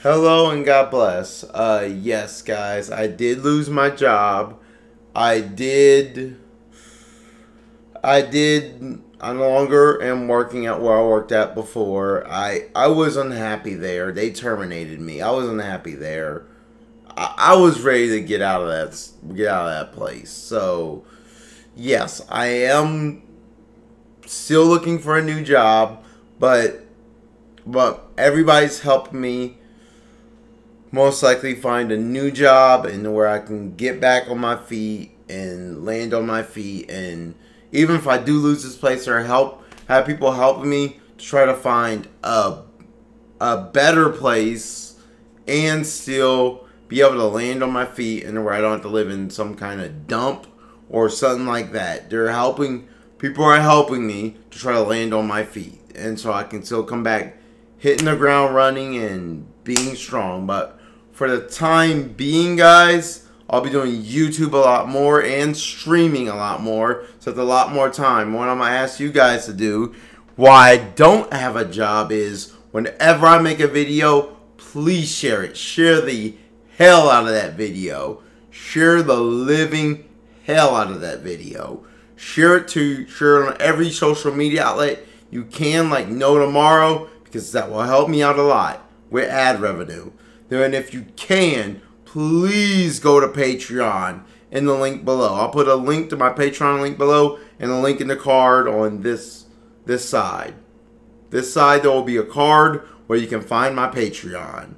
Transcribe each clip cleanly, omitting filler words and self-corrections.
Hello and God bless. Yes, guys, I did lose my job. I did. I no longer am working at where I worked at before. I was unhappy there. They terminated me. I was unhappy there. I was ready to get out of that place. So, yes, I am still looking for a new job, but everybody's helped me most likely find a new job and where I can get back on my feet and land on my feet. And even if I do lose this place or have people helping me to try to find a better place and still be able to land on my feet and where I don't have to live in some kind of dump or something like that. People are helping me to try to land on my feet, and so I can still come back hitting the ground running and being strong. But for the time being, guys, I'll be doing YouTube a lot more and streaming a lot more, so it's a lot more time. What I'm going to ask you guys to do, why I don't have a job, is whenever I make a video, please share it. Share the hell out of that video. Share the living hell out of that video. Share it on every social media outlet you can, like No Tomorrow, because that will help me out a lot with ad revenue. Then if you can, please go to Patreon in the link below. I'll put a link to my Patreon link below and a link in the card on this side. This side, there will be a card where you can find my Patreon.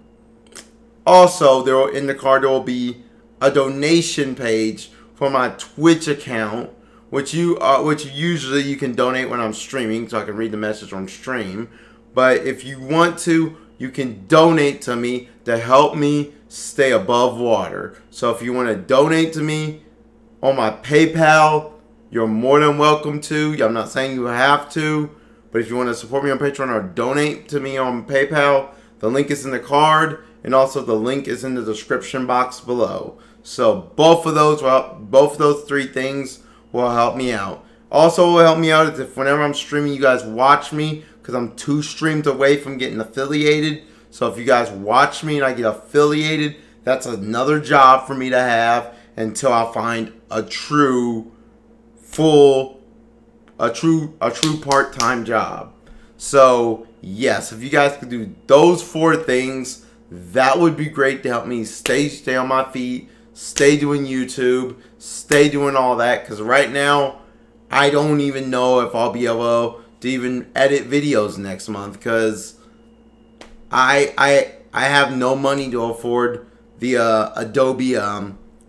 Also, in the card there will be a donation page for my Twitch account, which usually you can donate when I'm streaming, so I can read the message on stream. But if you want to, you can donate to me to help me stay above water. So if you want to donate to me on my PayPal, you're more than welcome to. I'm not saying you have to, but if you want to support me on Patreon or donate to me on PayPal, the link is in the card, and also the link is in the description box below. So both of those three things will help me out. Also, what will help me out is if whenever I'm streaming, you guys watch me, because I'm 2 streams away from getting affiliated. So if you guys watch me and I get affiliated, that's another job for me to have until I find a true part-time job. So yes, if you guys could do those 4 things, that would be great to help me stay on my feet, stay doing YouTube, stay doing all that. Because right now, I don't even know if I'll be able to even edit videos next month, because I have no money to afford the Adobe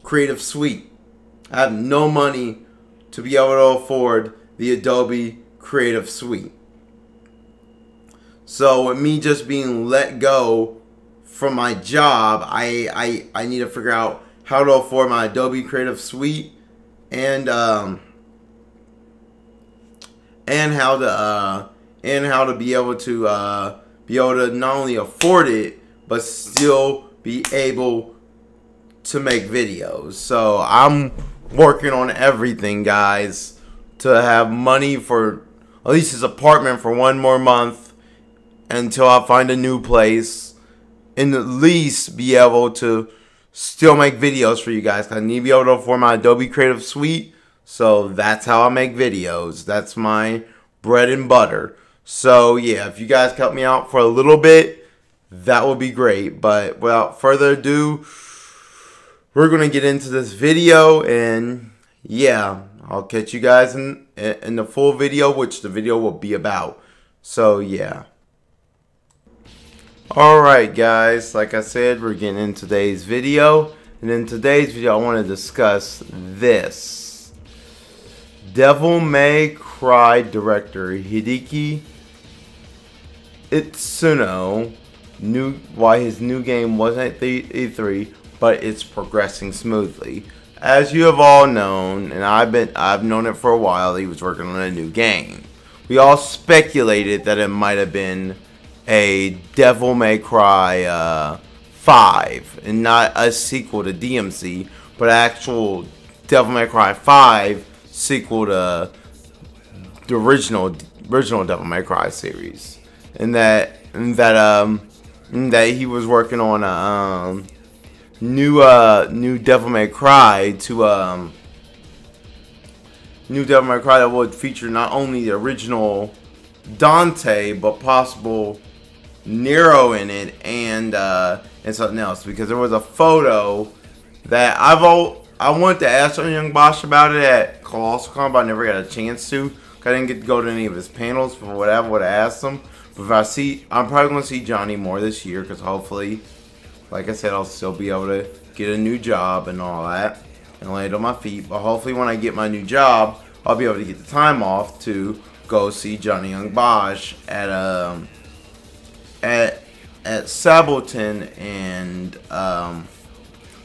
Creative Suite. I have no money to be able to afford the Adobe Creative Suite. So with me just being let go from my job, I need to figure out how to afford my Adobe Creative Suite and how to be able to not only afford it, but still be able to make videos. So I'm working on everything, guys, to have money for at least this apartment for 1 more month until I find a new place, and at least be able to still make videos for you guys. I need to be able to afford my Adobe Creative Suite, so that's how I make videos. That's my bread and butter. So yeah, if you guys help me out for a little bit, that would be great. But without further ado, we're gonna get into this video, and yeah, I'll catch you guys in the full video, which the video will be about. So yeah. Alright guys, like I said, we're getting into today's video, and in today's video I want to discuss this. Devil May Cry director Hideki Itsuno why his new game wasn't at E3, but it's progressing smoothly. As you have all known, and I've known it for a while, he was working on a new game. We all speculated that it might have been a Devil May Cry 5, and not a sequel to DMC, but actual Devil May Cry 5 sequel to the original Devil May Cry series. And that that he was working on a new Devil May Cry that would feature not only the original Dante but possible Nero in it and something else, because there was a photo that I wanted to ask Young Bosch about it at ColossalCon, but I never got a chance to. I didn't get to go to any of his panels, but whatever, would have asked him. But I'm probably going to see Johnny more this year, because hopefully, like I said, I'll still be able to get a new job and all that and land on my feet. But hopefully when I get my new job, I'll be able to get the time off to go see Johnny Young Bosch at Saboton and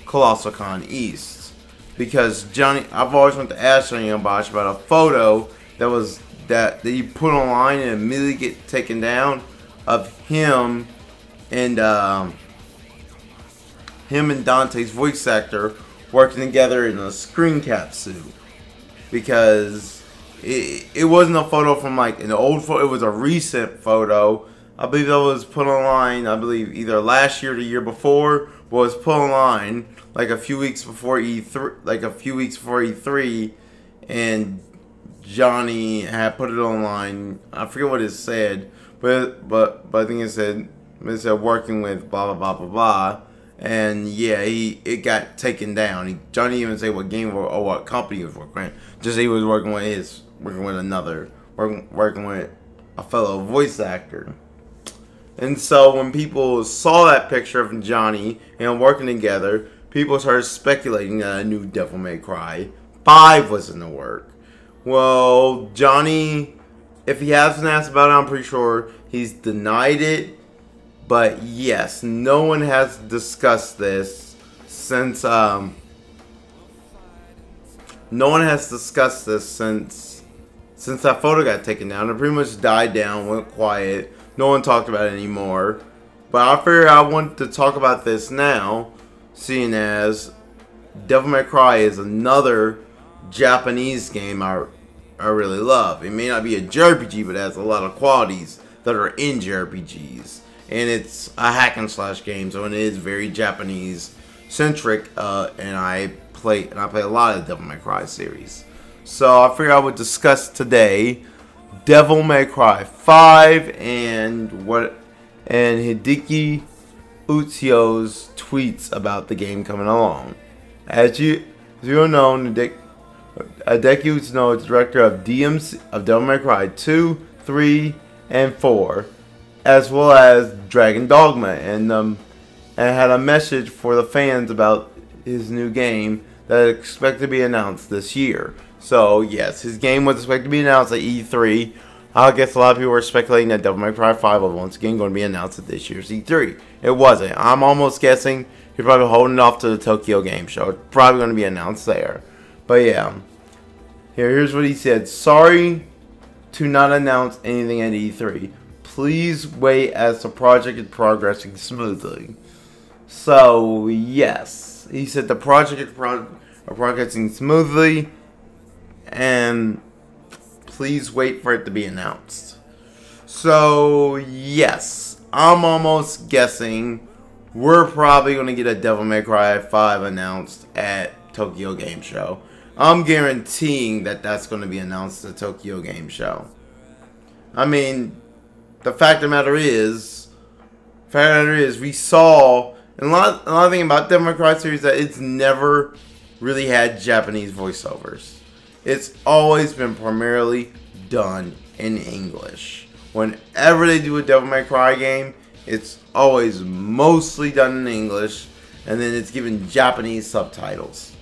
ColossalCon East, because I've always wanted to ask Johnny Young Bosch about a photo that you put online and immediately get taken down of him and Dante's voice actor working together in a screen cap suit, because it wasn't a photo from like an old photo, it was a recent photo. I believe that was put online, I believe either last year or the year before, but was put online like a few weeks before E3, and Johnny had put it online. I forget what it said, but I think it said working with blah blah blah blah blah, and yeah, it got taken down. Johnny didn't even say what game or what company he was working with. Just he was working with a fellow voice actor. And so when people saw that picture of Johnny and working together, people started speculating that a new Devil May Cry 5 was in the work. Well, Johnny, if he hasn't asked about it, I'm pretty sure he's denied it. But yes, no one has discussed this since that photo got taken down. It pretty much died down, went quiet. No one talked about it anymore. But I figured I wanted to talk about this now, seeing as Devil May Cry is another Japanese game I really love. It may not be a JRPG, but it has a lot of qualities that are in JRPGs. And it's a hack and slash game, so it is very Japanese centric. And I play a lot of the Devil May Cry series. So I figured I would discuss today Devil May Cry 5 and Hideki Utsuyo's tweets about the game coming along. As you know, Hideki Utsuyo is director of Devil May Cry 2, 3, and 4, as well as Dragon Dogma, and had a message for the fans about his new game that is expected to be announced this year. So yes, his game was expected to be announced at E3. I guess a lot of people were speculating that Devil May Cry 5 was once again going to be announced at this year's E3. It wasn't. I'm almost guessing he's probably holding it off to the Tokyo Game Show. It's probably going to be announced there. But yeah, here's what he said. Sorry to not announce anything at E3. Please wait as the project is progressing smoothly. So yes, he said the project is progressing smoothly, and please wait for it to be announced. So yes, I'm almost guessing we're probably going to get a Devil May Cry 5 announced at Tokyo Game Show. I'm guaranteeing that that's going to be announced at Tokyo Game Show. I mean, the fact of the matter is, we saw, and a lot of thing about Devil May Cry series, that it's never really had Japanese voiceovers. It's always been primarily done in English. Whenever they do a Devil May Cry game, it's always mostly done in English, and then it's given Japanese subtitles.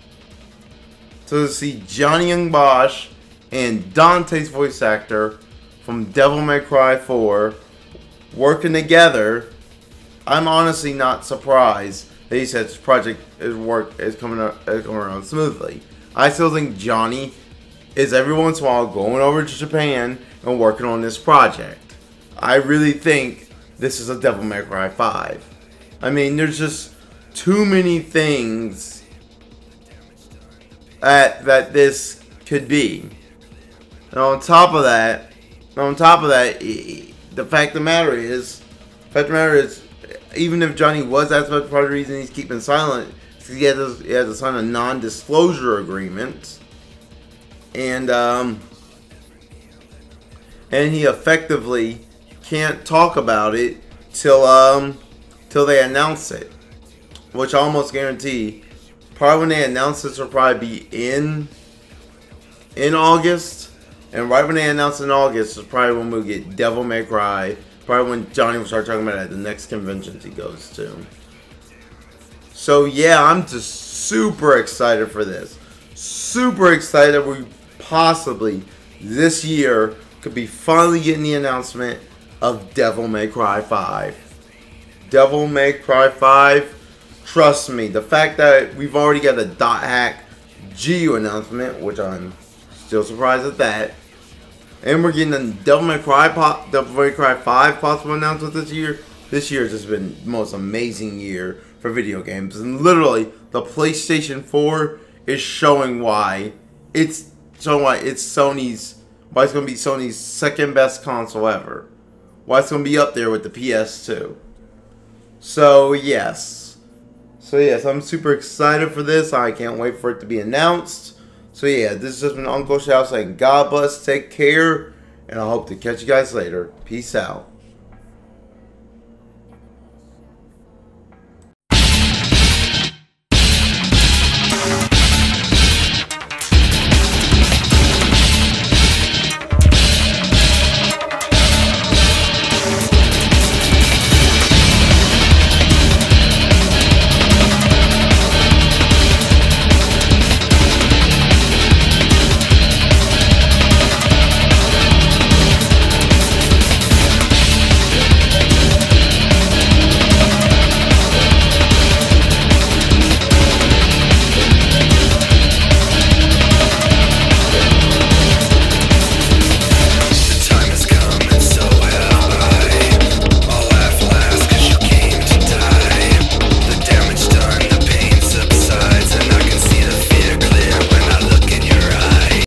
So to see Johnny Young Bosch and Dante's voice actor from Devil May Cry 4 working together, I'm honestly not surprised that he said this project is coming around smoothly. I still think Johnny is every once in a while going over to Japan and working on this project. I really think this is a Devil May Cry 5. I mean, there's just too many things that this could be. And on top of that, the fact of the matter is, even if Johnny was, that's part of the reason he's keeping silent. He had to sign a non-disclosure agreement, and he effectively can't talk about it till they announce it, which I almost guarantee probably when they announce this will probably be in August, and right when they announce in August is probably when we'll get Devil May Cry. Probably when Johnny will start talking about it at the next conventions he goes to. So yeah, I'm just super excited for this. Super excited that we possibly this year could be finally getting the announcement of Devil May Cry 5. Devil May Cry 5, trust me, the fact that we've already got a Dot Hack GU announcement, which I'm still surprised at that, and we're getting a Devil May Cry 5 possible announcement this year. This year has just been the most amazing year for video games, and literally the PlayStation 4 is showing why it's Sony's, why it's going to be Sony's second best console ever. Why it's going to be up there with the PS2. So yes, I'm super excited for this. I can't wait for it to be announced. So yeah, this has just been Uncle Shal saying God bless, take care, and I hope to catch you guys later. Peace out.